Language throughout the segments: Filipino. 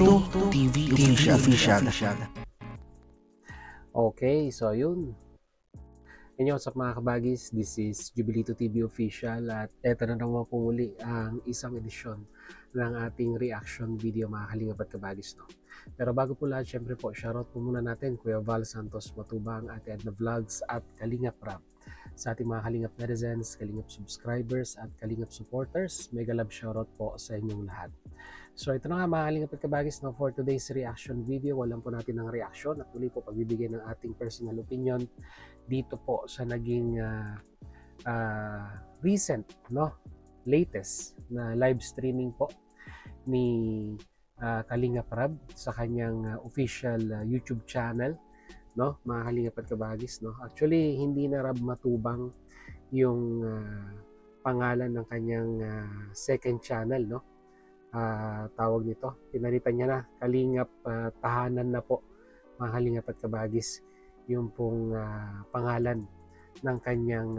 Jubilito TV Official. Okay, so yun. Inyo, what's up mga kabagis? This is Jubilito TV Official at eto na naman po muli ang isang edisyon ng ating reaction video mga kalingap at kabagis. No? Pero bago po lahat, syempre po, shoutout po muna natin Kuya Val Santos Matubang, Ate Edna Vlogs at Kalingap Rap. Sa ating mga Kalingap netizens, Kalingap subscribers at Kalingap supporters, mega love shoutout po sa inyong lahat. So ito na nga mga Kalingap at kabagis, no, for today's reaction video. Walang po natin ng reaction at muli po pagbibigay ng ating personal opinion dito po sa naging recent, no, latest na live streaming po ni Kalingap Rab sa kanyang official YouTube channel, no, mga Kalingap at kabagis, no. Actually hindi na Rab Matubang yung pangalan ng kanyang second channel, no. Tawag nito, pinalitan niya na Kalingap Tahanan na po mga Kalingap at kabagis yung pong pangalan ng kanyang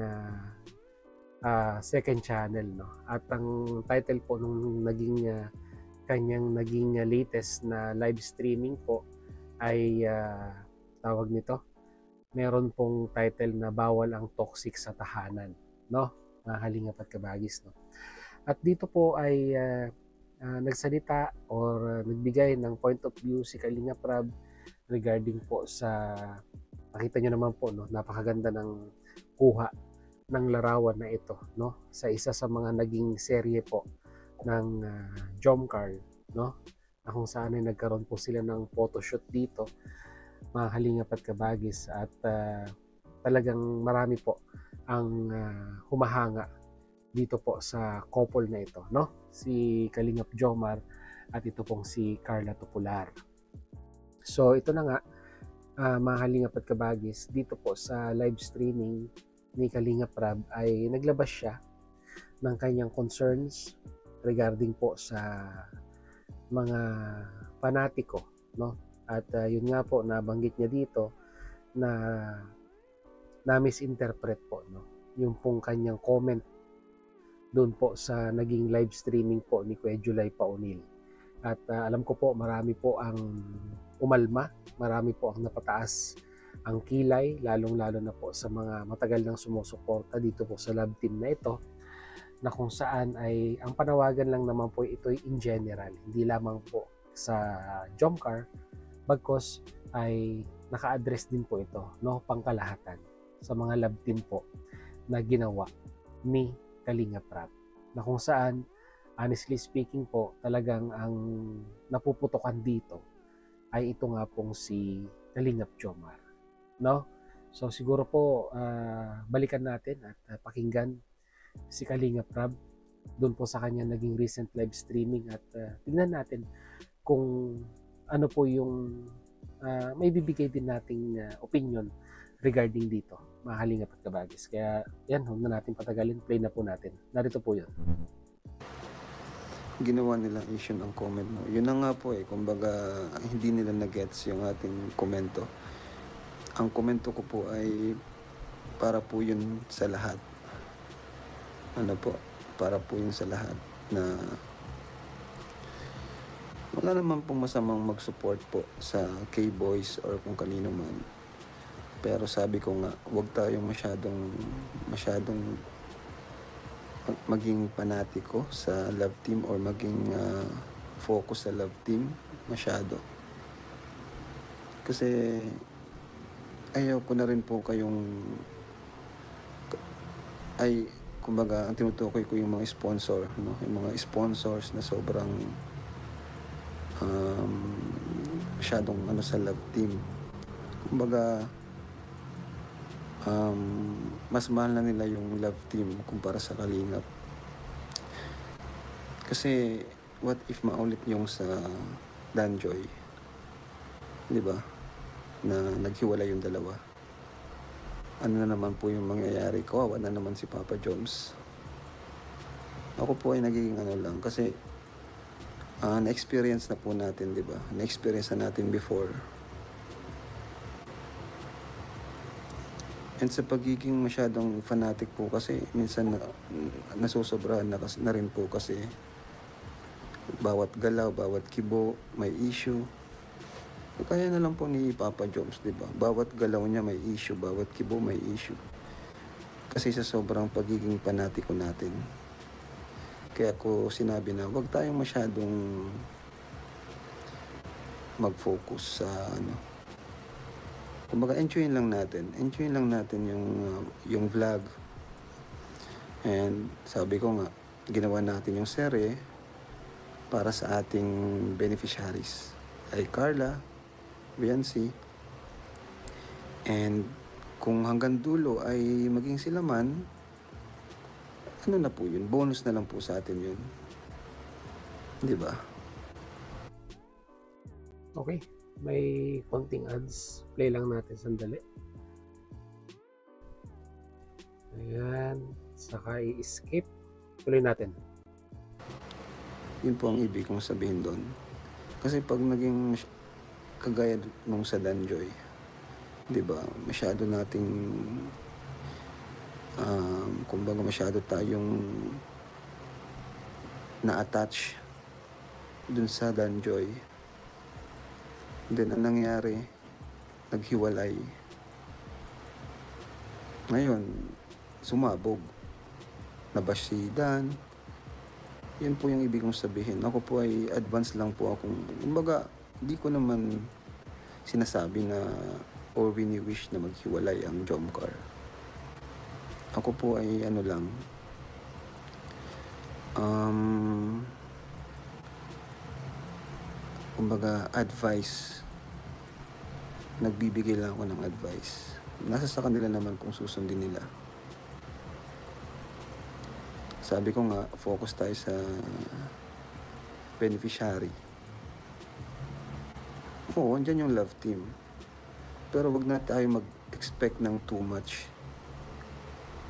second channel, no. At ang title po nung kanyang naging latest na live streaming po ay tawag nito, meron pong title na Bawal ang Toxic sa Tahanan, no, mga Kalingap at kabagis, no. At dito po ay nagsalita or nagbigay ng point of view si Kalingap Rab regarding po sa, nakita nyo naman po, no, napakaganda ng kuha ng larawan na ito, no, sa isa sa mga naging serye po ng Jomcar, no, na kung saan ay nagkaroon po sila ng photoshoot dito mga Kalingap at kabagis at talagang marami po ang humahanga dito po sa couple na ito, no, si Kalingap Jomar at ito pong si Carla Tupular. So ito na nga mga Kalingap at kabagis, dito po sa live streaming ni Kalingap Rab ay naglabas siya ng kanyang concerns regarding po sa mga panatiko, no, at yun nga po nabanggit niya dito na misinterpret po, no, yung pong kanyang comment doon po sa naging live streaming po ni Kuya Julay Paunil. At alam ko po marami po ang umalma, marami po ang napataas ang kilay, lalong-lalo na po sa mga matagal nang sumusuporta dito po sa love team na ito, na kung saan ay ang panawagan lang naman po ito in general, hindi lamang po sa Jomcar, bagkos ay naka-address din po ito, no, pangkalahatan sa mga love team po na ginawa ni Kalingap Rab, na kung saan honestly speaking po talagang ang napuputukan dito ay ito nga pong si Kalingap Jomar, no. So siguro po balikan natin at pakinggan si Kalingap Rab doon po sa kanya naging recent live streaming at tingnan natin kung ano po yung may bibigay din nating opinion regarding dito mga Kalingap at kabagis. Kaya yan, huwag na natin patagalin, play na po natin. Narito po yun. Ginawa nila issue ng comment mo. Yun na nga po kumbaga hindi nila na-gets yung ating komento. Ang komento ko po ay para po yun sa lahat. Ano po? Para po yun sa lahat na wala naman pong masamang mag-support po sa K-Boys or kung kanino man. Pero sabi ko nga, huwag tayong masyadong maging panatiko sa love team or maging focus sa love team masyado. Kasi ayaw ko na rin po kumbaga ang tinutukoy ko yung mga sponsor, no? Yung mga sponsors na sobrang masyadong sa love team. Kumbaga mas mahal na nila yung love team kumpara sa Kalingap. Kasi what if maulit yung sa Danjoy, di ba, na naghiwalay yung dalawa? Ano na naman po yung mangyayari? Kawawa na naman si Papa Joms. Ako po ay nagiging lang kasi na-experience na po natin, di ba? Na-experience na natin before. And sa pagiging masyadong fanatic po kasi minsan nasusobrahan na rin po kasi Bawat galaw, bawat kibo, may issue. Kaya na lang po ni Papa Joms, di ba? Bawat galaw niya may issue, bawat kibo may issue. Kasi sa sobrang pagiging panatiko natin. Kaya ko sinabi na wag tayong masyadong mag-focus sa kumbaga enjoyin lang natin yung vlog. And sabi ko nga, ginawa natin yung serye para sa ating beneficiaries ay Carla, Viancy, and kung hanggang dulo ay maging sila man, ano na po yun, bonus na lang po sa atin yun, di ba? Okay, may konting ads. Play lang natin sandali. Ayan, saka i-skip. Tuloy natin. Yun po ang ibig kong sabihin doon. Kasi pag naging kagaya nung sa Danjoy, di ba, masyado nating kumbaga masyado tayong na-attach dun sa Danjoy. Then ang nangyari, naghiwalay. Ngayon, sumabog. Nabash si Dan. Yun po yung ibig kong sabihin. Ako po ay advance lang po akong, kumbaga, di ko naman sinasabi na or wini-wish na maghiwalay ang Jomcar. Ako po ay kumbaga advice. Nagbibigay lang ako ng advice. Nasa sa kanila naman kung susundin nila. Sabi ko nga, focus tayo sa beneficiary. Oo, andyan yung love team. Pero wag na tayo mag-expect ng too much.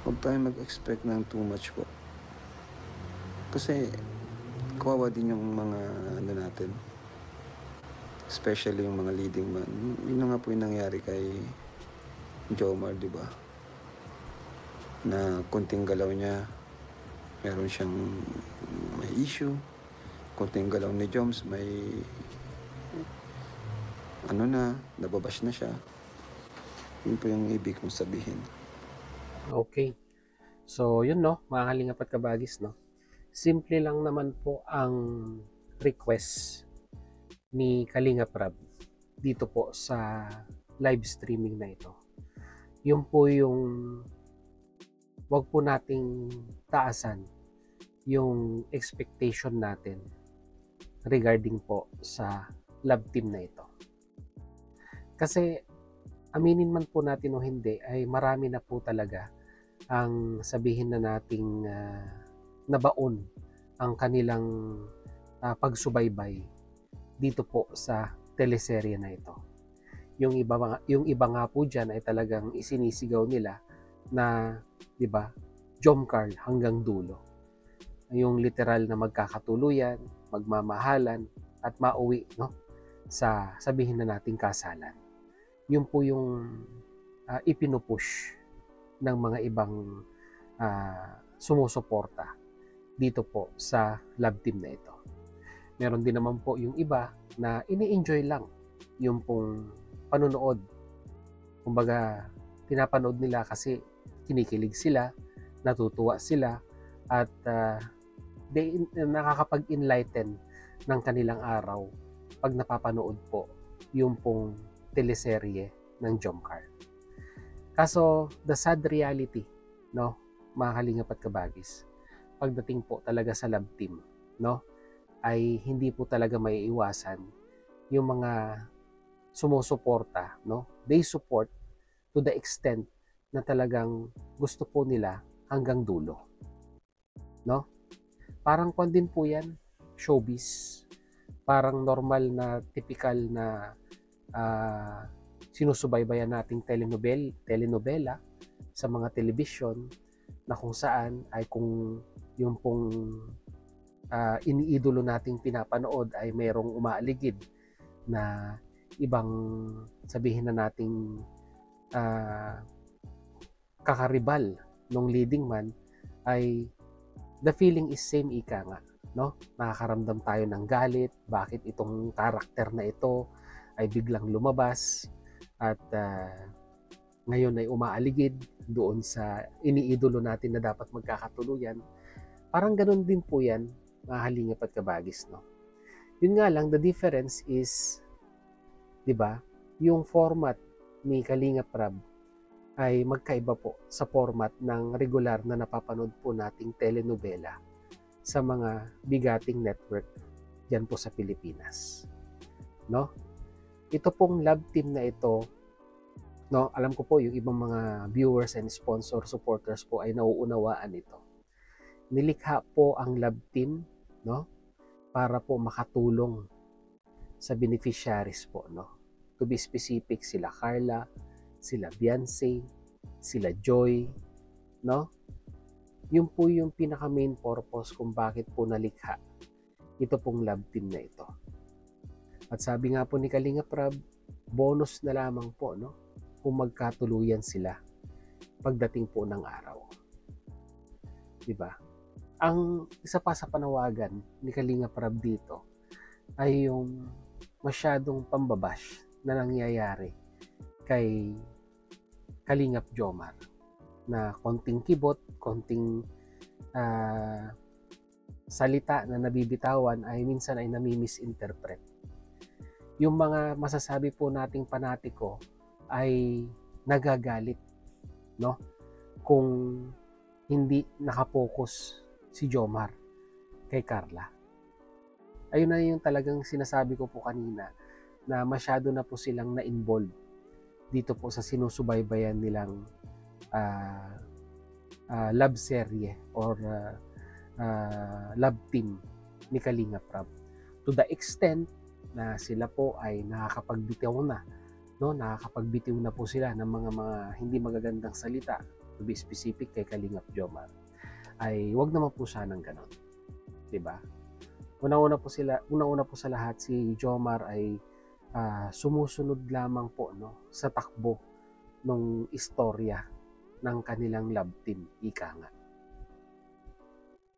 Wag tayo mag-expect ng too much po. Kasi, kawawa din yung mga natin. Especially yung mga leading man. Yun na nga po yung nangyari kay Jomar, di ba? Na konting galaw niya, meron siyang may issue. Konting galaw ni Joms, may nababash na siya. Yun po yung ibig kong sabihin. Okay. So, yun mga kalingap at kabagis, Simple lang naman po ang request ni Kalingap Rab dito po sa live streaming na ito. Yun po yung wag po nating taasan yung expectation natin regarding po sa love team na ito. Kasi aminin man po natin o hindi ay marami na po talaga ang sabihin na nating nabaon ang kanilang pagsubaybay dito po sa teleserye na ito. Yung iba nga po diyan ay talagang isinisigaw nila na, 'di ba, Jomcar hanggang dulo. Yung literal na magkakatuluyan, magmamahalan at mauwi sa sabihin na nating kasalan. Yun po yung ipinupush ng mga ibang sumusuporta dito po sa love team na ito. Meron din naman po yung iba na ini-enjoy lang yung pong panunood. Kumbaga, pinapanood nila kasi kinikilig sila, natutuwa sila, at nakakapag-enlighten ng kanilang araw pag napapanood po yung pong teleserye ng Jomcar. Kaso, the sad reality, mga kalingap at kabagis, pagdating po talaga sa love team, ay hindi po talaga may iwasan yung mga sumusuporta, They support to the extent na talagang gusto po nila hanggang dulo, Parang kwan din po yan, showbiz. Parang normal na, typical na sinusubaybayan nating telenovela sa mga television na kung saan ay kung yung pong iniidolo nating pinapanood ay mayroong umaaligid na ibang sabihin na nating kakaribal ng leading man, ay the feeling is same, ika nga. no? Nakakaramdam tayo ng galit, bakit itong karakter na ito ay biglang lumabas at ngayon ay umaaligid doon sa iniidolo natin na dapat magkakatuluyan. Parang ganun din po yan, mga Kalingap at Kabagis, no? Yun nga lang, the difference is, di ba, yung format ni Kalingap Rab ay magkaiba po sa format ng regular na napapanood po nating telenovela sa mga bigating network dyan po sa Pilipinas. No? Ito pong love team na ito, no, alam ko po yung ibang mga viewers and sponsor supporters po ay nauunawaan ito. Nilikha po ang love team, no, para po makatulong sa beneficiaries po, no. To be specific, sila Carla, sila Beyonce, sila Joy, no? Yun po yung pinaka main purpose kung bakit po nalikha ito pong love team na ito. At sabi nga po ni Kalingap Rab, bonus na lamang po, no, kung magkatuluyan sila pagdating po ng araw. Diba? Ang isa pa sa panawagan ni Kalingap Rab dito ay yung masyadong pambabash na nangyayari kay Kalingap Jomar, na konting kibot, konting salita na nabibitawan ay minsan ay nami-misinterpret. Yung mga masasabi po nating panatiko ay nagagalit, no? Kung hindi nakapokus si Jomar kay Carla. Ayun na yung talagang sinasabi ko po kanina, na masyado na po silang na-involve dito po sa sinusubaybayan nilang love serye or love team ni Kalingap Rab. To the extent na sila po ay nakakapagbitiw na, no? Nakakapagbitiw na po sila ng mga hindi magagandang salita, to be specific kay Kalingap Jomar. Ay wag naman po sanang ganon. 'Di ba? Una-una po sa lahat, si Jomar ay sumusunod lamang po, no, sa takbo ng istorya ng kanilang love team, ika nga.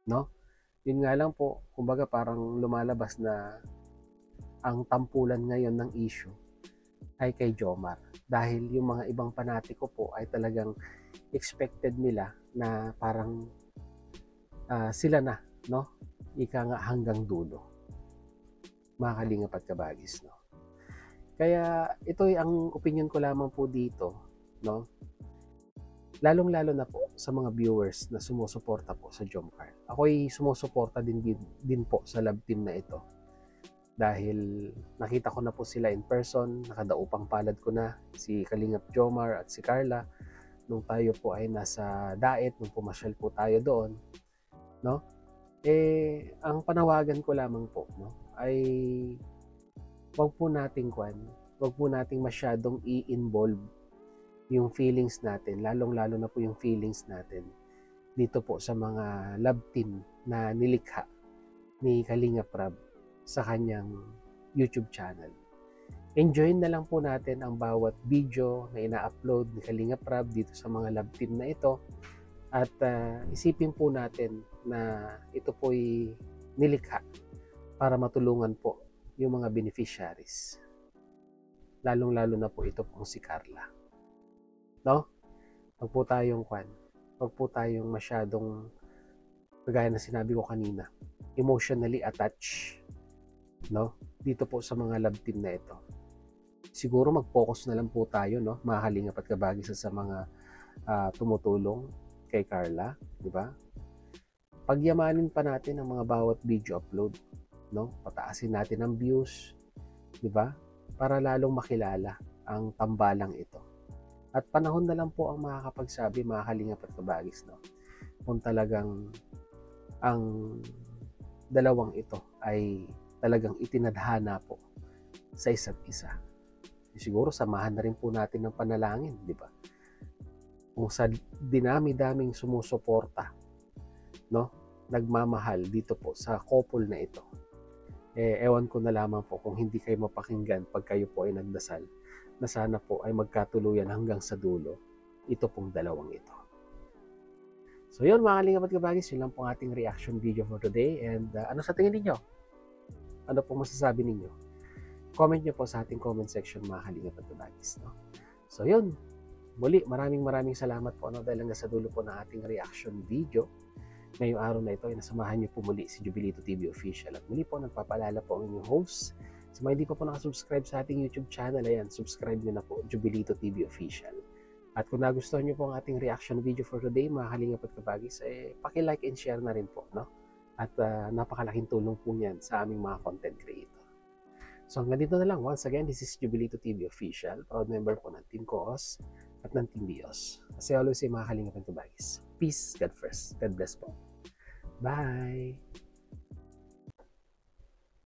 No? Yun nga lang po, kumbaga parang lumalabas na ang tampulan ngayon ng issue ay kay Jomar. Dahil yung mga ibang panatiko po ay talagang expected nila na parang sila na, no? Ika nga hanggang dulo. Mga Kalingap at Kabagis, no? Kaya ito ay ang opinion ko lamang po dito, no? Lalong-lalo na po sa mga viewers na sumusuporta po sa Jomcar. Ako'y sumusuporta din po sa love team na ito. Dahil nakita ko na po sila in person, nakadaupang palad ko na si Kalingap Jomar at si Carla nung tayo po ay nasa Daet, nung pumasyal po tayo doon, no? Ang panawagan ko lamang po, no, ay wag po nating masyadong i-involve yung feelings natin, lalong-lalo na po yung feelings natin dito po sa mga love team na nilikha ni Kalingap Rab sa kanyang YouTube channel. Enjoyin na lang po natin ang bawat video na ina-upload ni Kalingap Rab dito sa mga love team na ito, at isipin po natin na ito po'y nilikha para matulungan po yung mga beneficiaries. Lalong-lalo na po ito pong si Carla. No? Wag po tayong masyadong, kagaya na sinabi ko kanina, emotionally attached, no? Dito po sa mga love team na ito. Siguro mag-focus na lang po tayo, no, mga Kalingap at Kabagis, sa mga tumutulong kay Carla, di ba? Pagyamanin pa natin ang mga bawat video upload, no? Pataasin natin ang views, di ba? Para lalong makilala ang tambalang ito. At panahon na lang po ang makakapagsabi, mga Kalingap at Kabagis, no, kung talagang ang dalawang ito ay talagang itinadhana po sa isa't isa. Siguro samahan na rin po natin ng panalangin, di ba? Kung sa dinami-daming sumusuporta, no, nagmamahal dito po sa couple na ito, ewan ko na lamang po kung hindi kayo mapakinggan pag kayo po ay nagdasal na sana po ay magkatuluyan hanggang sa dulo ito pong dalawang ito. So yun mga kalingap at kabagis, yun lang po ang ating reaction video for today. And ano sa tingin ninyo? Ano po masasabi ninyo? Comment nyo po sa ating comment section mga kalingap at kabagis. No? So yun, muli maraming salamat po dahil hanggang sa dulo po ng ating reaction video. Ngayong araw na ito ay nasamahan niyo po muli si Jubilito TV Official. At muli po nagpapaalala po ang inyong host. Sa mga hindi pa po nakasubscribe sa ating YouTube channel, ayan, subscribe nyo na po, Jubilito TV Official. At kung nagustuhan nyo po ang ating reaction video for today, mga kalingap at kabagis, paki-like and share na rin po, no? At napakalaking tulong po niyan sa aming mga content creator. So hanggang dito na lang. Once again, this is Jubilito TV Official, proud member po ng Team Koos at ng Team Bios. As I always say, mga kalingap at kabagis, peace, God first. God bless po. Bye!